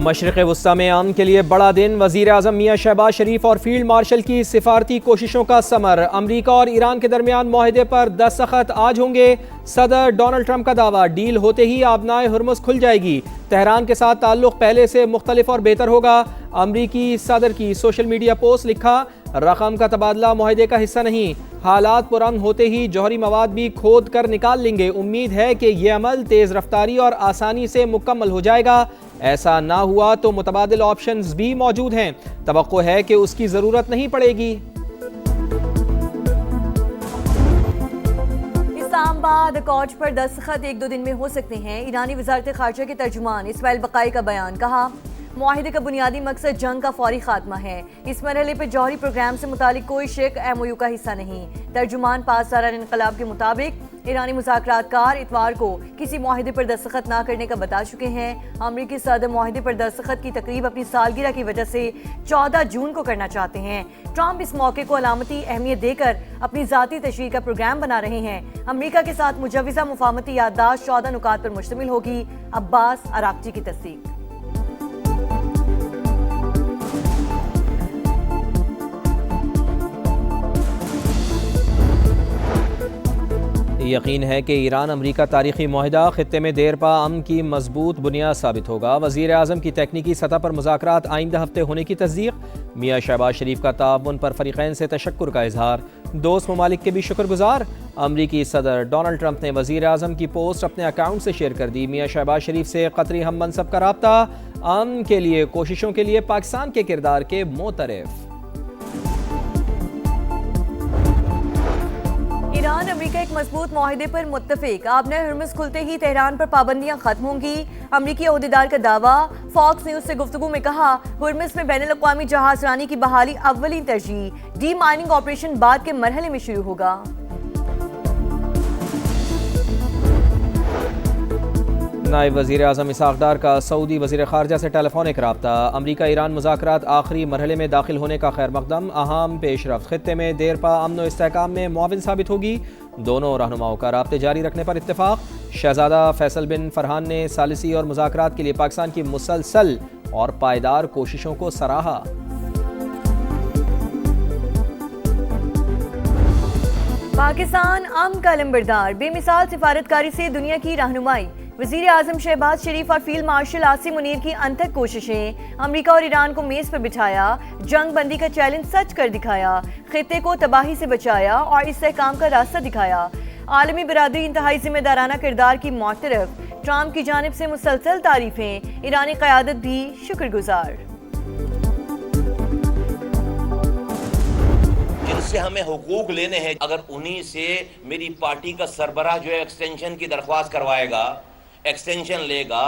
मशरिक़ वुस्ता में अमन के लिए बड़ा दिन। वज़ीर आज़म मियाँ शहबाज शरीफ और फील्ड मार्शल की सिफारती कोशिशों का समर। अमरीका और ईरान के दरमियान मुआहदे पर दस्तखत आज होंगे। सदर डोनाल्ड ट्रंप का दावा, डील होते ही आबनाए हुर्मुज़ खुल जाएगी। तेहरान के साथ ताल्लुक़ पहले से मुख्तलिफ और बेहतर होगा। अमरीकी सदर की सोशल मीडिया पोस्ट, लिखा रकम का तबादला मुआहदे का हिस्सा नहीं, हालात पुरअमन होते ही जौहरी मवाद भी खोद कर निकाल लेंगे। उम्मीद है कि यह अमल तेज़ रफ्तारी और आसानी से मुकम्मल हो जाएगा। ऐसा ना हुआ तो मुतबादिल ऑप्शंस भी मौजूद हैं। तवक्को है कि उसकी ज़रूरत नहीं पड़ेगी। इस्लामाबाद अकॉर्ड पर दस्तखत 1-2 दिन में हो सकते हैं। ईरानी वज़ारत ख़ारजा के तर्जुमान इस्माइल बक़ाई का बयान, कहा मुआहिदे का बुनियादी मकसद जंग का फौरी खात्मा है। इस मरहले पर जौहरी प्रोग्राम से मुतालिक कोई शेख MOU का हिस्सा नहीं। तर्जुमान पासदारान इनकलाब के मुताबिक ईरानी मुज़ाकरातकार इतवार को किसी मुआहिदे पर दस्तखत ना करने का बता चुके हैं। अमरीकी सदर मुआहिदे पर दस्तखत की तकरीब अपनी सालगिरह की वजह से 14 जून को करना चाहते हैं। ट्रंप इस मौके को अलामती अहमियत देकर अपनी ज़ाती तशरीह का प्रोग्राम बना रहे हैं। अमरीका के साथ मुजव्वज़ा मुफाहमती याददाश्त 14 नुकात पर मुश्तमिल होगी। अब्बास अराक्ची की तस्दीक। यकीन है कि ईरान अमरीका तारीखी मुआहिदा खित्ते में देर पा अमन की मजबूत बुनियाद साबित होगा। वज़ीर आज़म की तकनीकी सतह पर मुज़ाकरात आइंदा हफ्ते होने की तस्दीक। मियाँ शहबाज शरीफ का ताउन पर फ़रीक़ैन से तशक्कुर का इजहार। दोस्त ममालिक के भी शुक्रगुजार। अमरीकी सदर डोनाल्ड ट्रंप ने वज़ीर आज़म की पोस्ट अपने अकाउंट से शेयर कर दी। मियाँ शहबाज शरीफ से कतरी हम मनसब का राब्ता। अमन के लिए कोशिशों के लिए पाकिस्तान के किरदार के मोतरफ। ईरान अमरीका एक मजबूत मुआहिदे पर मुत्तफिक। आबनाए हुर्मुज़ खुलते ही तेहरान पर पाबंदियां खत्म होंगी। अमरीकी अहदेदार का दावा। फॉक्स न्यूज से गुफ्तगू में कहा, हुर्मुज़ में बैनुल अक़वामी जहाज रानी की बहाली अव्वलीन तरजीह। डी माइनिंग ऑपरेशन बाद के मरहले में शुरू होगा। नायब वज़ीर आज़म इसहाक़ डार का सऊदी वज़ीर ख़ारजा से टेलीफोनिक राब्ता। अमरीका ईरान मुज़ाकरात आखिरी मरहले में दाखिल होने का खैर मकदम। अहम पेशरफ्त खित्ते में देर पा अमन व इस्तेहकाम में मुआविन साबित होगी। दोनों रहनुमाओं का राब्ते जारी रखने पर इत्तेफाक। शहज़ादा फैसल बिन फरहान ने सालिसी और मुज़ाकरात के लिए पाकिस्तान की मुसलसल और पायदार कोशिशों को सराहा। पाकिस्तान अमन का लंबरदार, बेमिसाल सिफारतकारी से दुनिया की रहनुमाई। वज़ीर आज़म शहबाज शरीफ और फील्ड मार्शल आसिम मुनीर की अनथक कोशिशें। अमरीका और ईरान को मेज़ पर बिठाया, जंग बंदी का चैलेंज सच कर दिखाया, खित्ते को तबाही से बचाया और इस्तेहकाम का रास्ता दिखाया। आलमी बिरादरी इंतहाई जिम्मेदाराना किरदार की मौतरफ। ट्रंप की जानिब से मुसलसल तारीफें, ईरानी क़यादत भी शुक्रगुजार। जिनसे हमें हुकूक लेने हैं, अगर उन्हीं से मेरी पार्टी का सरबराह जो है एक्सटेंशन की दरख्वास्त करवाएगा, एक्सटेंशन लेगा,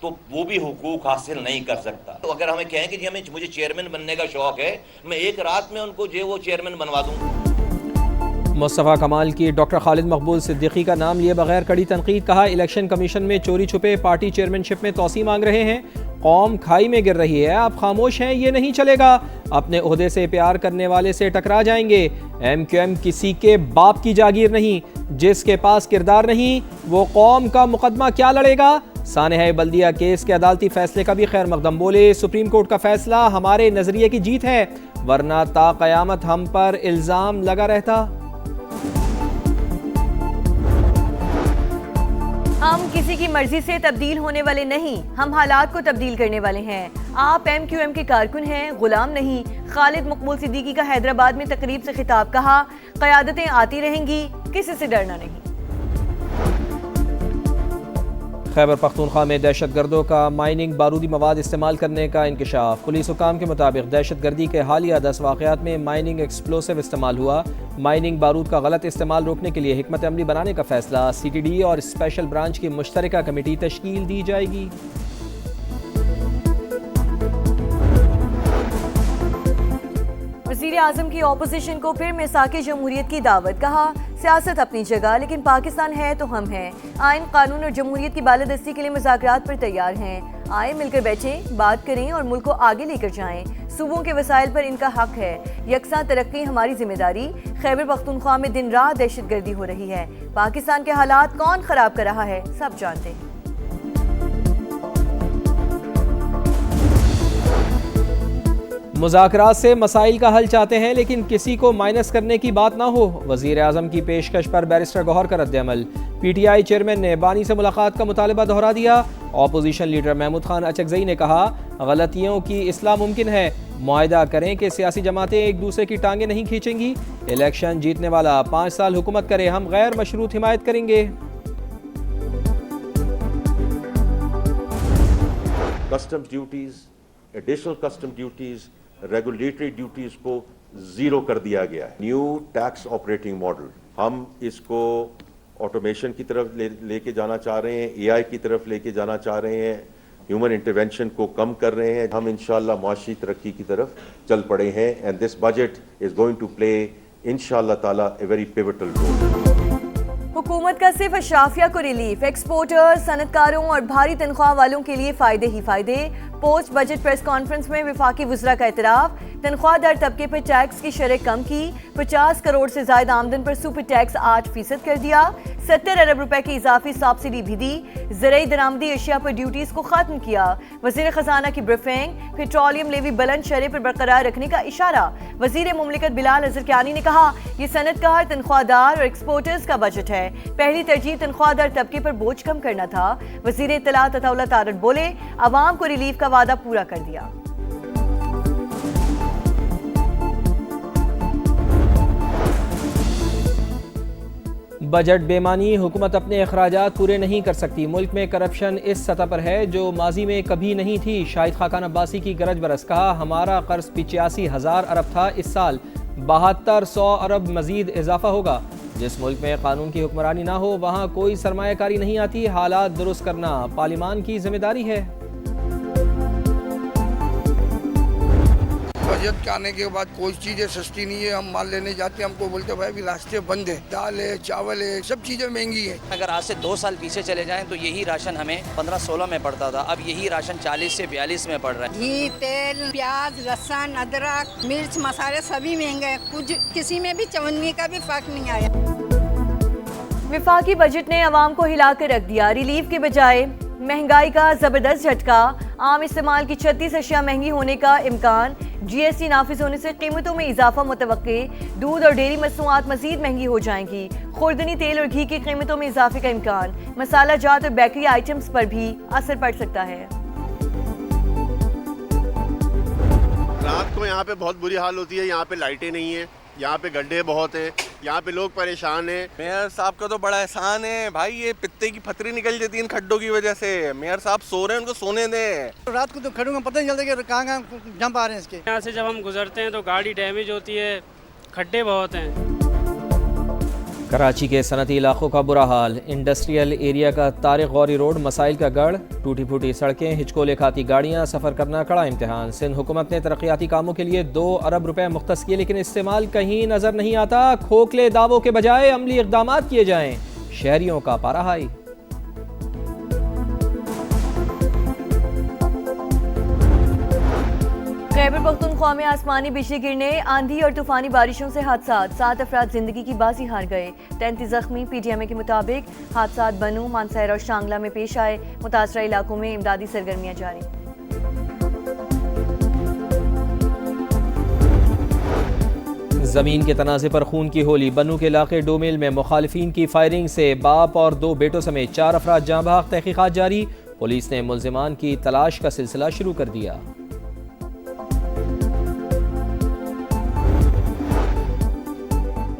तो वो भी हुकूक हासिल नहीं कर सकता। तो अगर हमें कहें कि जी मुझे चेयरमैन बनने का शौक है, मैं एक रात में उनको जो वो चेयरमैन बनवा दूँ। मुस्तफ़ा कमाल की डॉक्टर खालिद मकबूल सिद्दीकी का नाम लिए बगैर कड़ी तनकीद। कहा, इलेक्शन कमीशन में चोरी छुपे पार्टी चेयरमैनशिप में तोसी मांग रहे हैं। कौम खाई में गिर रही है, आप खामोश हैं, ये नहीं चलेगा। अपने ओहदे से प्यार करने वाले से टकरा जाएंगे। MQM किसी के बाप की जागीर नहीं। जिसके पास किरदार नहीं वो कौम का मुकदमा क्या लड़ेगा। सानेहा बल्दिया केस के अदालती फैसले का भी खैर मकदम। बोले, सुप्रीम कोर्ट का फैसला हमारे नजरिए की जीत है, वरना ता कयामत हम पर इल्जाम लगा रहता। हम किसी की मर्जी से तब्दील होने वाले नहीं, हम हालात को तब्दील करने वाले हैं। आप MQM के कारकुन हैं, गुलाम नहीं। खालिद मकबूल सिद्दीकी का हैदराबाद में तकरीब से खिताब। कहा, क़यादतें आती रहेंगी, किसी से डरना नहीं। खैबर पख्तूनख्वा में दहशतगर्दों का माइनिंग बारूदी मवाद इस्तेमाल करने का इंकशाफ। पुलिस हुकाम के मुताबिक दहशतगर्दी के हालिया 10 वाक़यात में माइनिंग एक्सप्लोसिव इस्तेमाल हुआ। माइनिंग बारूद का गलत इस्तेमाल रोकने के लिए हिकमत अमली बनाने का फैसला। CTD और स्पेशल ब्रांच की मुश्तरका कमेटी तश्कील दी जाएगी। वज़ीर आज़म की ऑपोजिशन को फिर मिसाक़े जमहूरियत की दावत। कहा, सियासत अपनी जगह, लेकिन पाकिस्तान है तो हम हैं। आइन, कानून और जमहूरियत की बालादस्ती के लिए मुज़ाकरात पर तैयार हैं। आए मिलकर बैठें, बात करें और मुल्क को आगे लेकर जाएं। सूबों के वसाइल पर इनका हक है। यकसा तरक्की हमारी जिम्मेदारी। खैबर पख्तूनख्वा में दिन रात दहशतगर्दी हो रही है। पाकिस्तान के हालात कौन खराब कर रहा है, सब जानते हैं। मुज़ाकरात से मसाइल का हल चाहते हैं लेकिन किसी को माइनस करने की बात ना हो। वज़ीर आज़म की पेशकश पर बैरिस्टर गौहर का रद्द-ए-अमल। PTI चेयरमैन ने बानी से मुलाकात का मुतालबा दोहरा दिया। ऑपोजिशन लीडर महमूद खान अचकज़ई ने कहा, गलतियों की इस्लाह मुमकिन है। मुआहिदा करें कि सियासी जमातें एक दूसरे की टांगें नहीं खींचेंगी। इलेक्शन जीतने वाला 5 साल हुकूमत करे, हम गैर मशरूत हिमायत करेंगे। Customs duties, additional custom duties, regulatory duties को जीरो कर दिया गया है। न्यू टैक्स ऑपरेटिंग मॉडल, हम इसको ऑटोमेशन की तरफ लेके जाना चाह रहे हैं, AI की तरफ लेके जाना चाह रहे हैं, ह्यूमन इंटरवेंशन को कम कर रहे हैं। हम इंशाल्लाह मुआशी तरक्की की तरफ चल पड़े हैं and this budget is going to play इंशाल्लाह ताला ए वेरी पिवटल रोल। हुकूमत का सिर्फ अशराफिया को रिलीफ, एक्सपोर्टर्स, सनतकारों और भारी तनख्वाह वालों के लिए फायदे ही फायदे। पोस्ट बजट प्रेस कॉन्फ्रेंस में वफाकी वज़रा का एतराफ़, तनख्वाहदार तबके पर टैक्स की शरह कम की, 50 करोड़ से ज़ायद आमदन पर सुपर टैक्स 8% कर दिया, 70 अरब रुपए की इजाफी सब्सिडी भी दी, ज़राई दरामदी अशिया पर ड्यूटीज़ को ख़त्म किया। वज़ीर ख़जाना की ब्रीफिंग, पेट्रोलियम लेवी बुलंद शरह पर बरकरार रखने का इशारा। वज़ीर मुमलिकत बिलाल अज़रकियानी ने कहा, ये सनतकार, तनख्वाहदार और एक्सपोर्टर्स का बजट है। पहली तरजीह तनख्वाहदार तबके पर बोझ कम करना था। वज़ीर इत्तलात अताउल्लाह तारड़ बोले, अवाम को रिलीफ का वादा पूरा कर दिया। बजट बेमानी, हुकूमत अपने अखराजात पूरे नहीं कर सकती। मुल्क में करप्शन इस सतह पर है जो माजी में कभी नहीं थी। शाहिद खाकान अब्बासी की गरज बरस, कहा हमारा कर्ज 85,000 अरब था, इस साल 7200 अरब मजीद इजाफा होगा। जिस मुल्क में कानून की हुक्मरानी ना हो वहाँ कोई सरमायाकारी नहीं आती। हालात दुरुस्त करना पार्लिमान की जिम्मेदारी है। बजट के आने के बाद कोई चीज़ें सस्ती नहीं है। हम माल लेने जाते हैं, हमको बोलते भाई अभी रास्ते बंद है, दाल है, चावल है, सब चीज़ें महंगी है। अगर आज से 2 साल पीछे चले जाएं तो यही राशन हमें 15-16 में पड़ता था, अब यही राशन 40 से 42 में पड़ रहा है। घी, तेल, प्याज, लहसुन, अदरक, मिर्च, मसाले सभी महंगे हैं। कुछ किसी में भी चवन्नी का भी फर्क नहीं आया। विफाकी बजट ने अवाम को हिला कर रख दिया। रिलीफ के बजाय महंगाई का जबरदस्त झटका। आम इस्तेमाल की 36 अशिया महंगी होने का इम्कान। GST नाफिज होने से कीमतों में इजाफा मुतवक्के। दूध और डेयरी मसनूआत मजीद महंगी हो जाएंगी। खुर्दनी तेल और घी की कीमतों में इजाफे का इम्कान। मसाला जात और बेकरी आइटम्स पर भी असर पड़ सकता है। रात को यहाँ पे बहुत बुरी हाल होती है। यहाँ पे लाइटें नहीं है, यहाँ पे गड्ढे बहुत हैं, यहाँ पे लोग परेशान हैं। मेयर साहब का तो बड़ा एहसान है भाई, ये पित्ते की फतरी निकल जाती है इन खड्डों की वजह से। मेयर साहब सो रहे हैं, उनको सोने दें। रात को तो खड़ों का पता नहीं चलता कि कहाँ जंप आ रहे हैं इसके। यहाँ से जब हम गुजरते हैं तो गाड़ी डैमेज होती है, खड्डे बहुत हैं। कराची के सनती इलाकों का बुरा हाल। इंडस्ट्रियल एरिया का तारिक गौरी रोड मसाइल का गढ़। टूटी फूटी सड़कें, हिचकोले खाती गाड़ियां, सफ़र करना कड़ा इम्तिहान। सिंध हुकूमत ने तरक्याती कामों के लिए 2 अरब रुपए मुख्तस किए लेकिन इस्तेमाल कहीं नजर नहीं आता। खोखले दावों के बजाय अमली इक़दाम किए जाएं। शहरियों का पारा हाई। खैबर पख्तूनख्वा में आसमानी बिजली गिरने, आंधी और तूफानी बारिशों से हादसात। 7 अफराद जिंदगी की बाजी हार गए, 33 जख्मी। PTMA के मुताबिक हादसात बनू, मानसहरा और शांगला में पेश आए। मुतासरा इलाकों में इमदादी सरगर्मियां जारी। जमीन के तनाज़े पर खून की होली। बनू के इलाके डोमिल में मुखालिफिन की फायरिंग से बाप और 2 बेटों समेत 4 अफराद जाँ बहक। तहकीकात जारी। पुलिस ने मुल्जिमान की तलाश का सिलसिला शुरू कर दिया।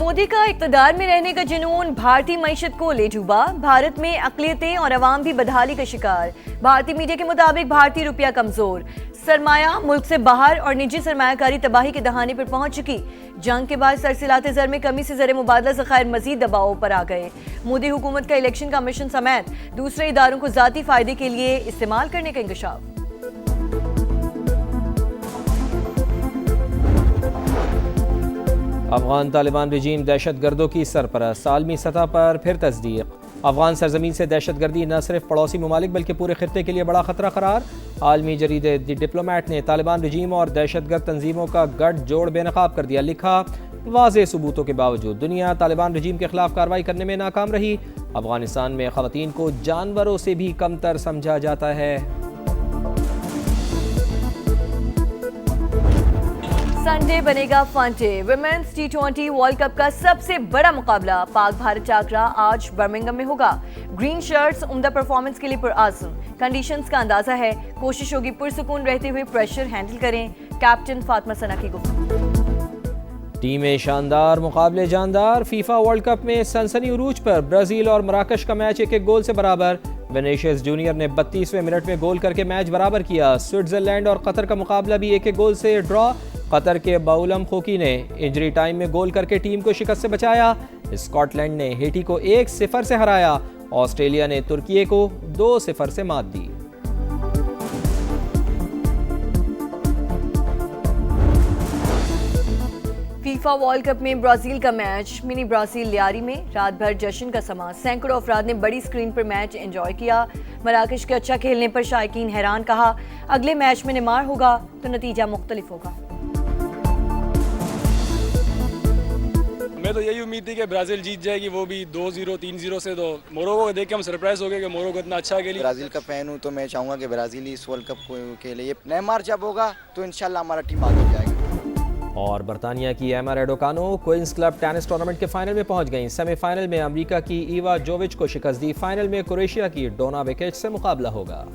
मोदी का इक़्तिदार में रहने का जुनून भारतीय मईशत को ले डूबा। भारत में अक़लियतें और अवाम भी बदहाली का शिकार। भारतीय मीडिया के मुताबिक भारतीय रुपया कमजोर, सरमाया मुल्क से बाहर और निजी सरमायाकारी तबाही के दहाने पर पहुंच चुकी। जंग के बाद सरसिलाते ज़र में कमी से ज़र मुबादला ज़खायर मजीद दबाव पर आ गए। मोदी हुकूमत का इलेक्शन कमीशन समेत दूसरे इदारों को ज़ाती फ़ायदे के लिए इस्तेमाल करने का इंकशाफ। अफगान तालिबान रजीम दहशतगर्दों की सरपरस्त। आलमी सतह पर फिर तस्दीक। अफगान सरजमीन से दहशतगर्दी न सिर्फ पड़ोसी ममालिक बल्कि पूरे खित्ते के लिए बड़ा खतरा करार। आलमी जरीदे द डिप्लोमेट ने तालिबान रजीम और दहशतगर्द तंजीमों का गठजोड़ बेनकाब कर दिया। लिखा, वाज़ेह सबूतों के बावजूद दुनिया तालिबान रजीम के खिलाफ कार्रवाई करने में नाकाम रही। अफगानिस्तान में ख़वातीन को जानवरों से भी कमतर समझा जाता है। संडे बनेगा fun day. Women's T20 world cup का सबसे बड़ा मुकाबला पाक भारत टाकरा आज बर्मिंघम में होगा। ग्रीन शर्ट्स उम्दा परफॉर्मेंस के लिए पुरआज़म। कंडीशंस का अंदाजा है, कोशिश होगी पुरसुकून रहते हुए प्रेशर हैंडल करें। कैप्टन फातिमा सना की गुफ्तगू। टीमें शानदार, मुकाबले जानदार। फीफा वर्ल्ड कप में सनसनी उरूज पर ब्राजील और मराकश का मैच 1-1 गोल से बराबर। विनीशियस जूनियर ने 32वें मिनट में गोल करके मैच बराबर किया। स्विट्जरलैंड और कतर का मुकाबला भी 1-1 गोल से ड्रॉ। कतर के बाउलम खोकी ने इंजरी टाइम में गोल करके टीम को शिकस्त से बचाया। स्कॉटलैंड ने हेटी को 1-0 से हराया। ऑस्ट्रेलिया ने तुर्की को 2-0 से मात दी। फीफा वर्ल्ड कप में ब्राजील का मैच मिनी ब्राजील लियारी में रात भर जश्न का समा। सैकड़ों अफराद ने बड़ी स्क्रीन पर मैच एंजॉय किया। मराकश के अच्छा खेलने पर शायकीन हैरान। कहा अगले मैच में नेमार होगा तो नतीजा मुख्तलिफ होगा। मैं तो यही उम्मीद थी कि ब्राज़ील जीत जाएगी, वो भी 2-0 3-0 से। तो मोरक्को को देख के हम सरप्राइज हो गए कि मोरक्को इतना अच्छा खेली। ब्राज़ील का फैन हूँ तो मैं चाहूँगा कि ब्राज़ील इस वर्ल्ड कप के लिए नेमार जब होगा तो इंशाल्लाह हमारा टीम आगे हो जाएगा। और बरतानिया की एमा रेडोकानो क्वींस क्लब टेनिस टूर्नामेंट के फाइनल में पहुंच गईं। सेमीफाइनल में अमेरिका की ईवा जोविच को शिकस्त दी। फाइनल में क्रोएशिया की डोना बेकेच से मुकाबला होगा।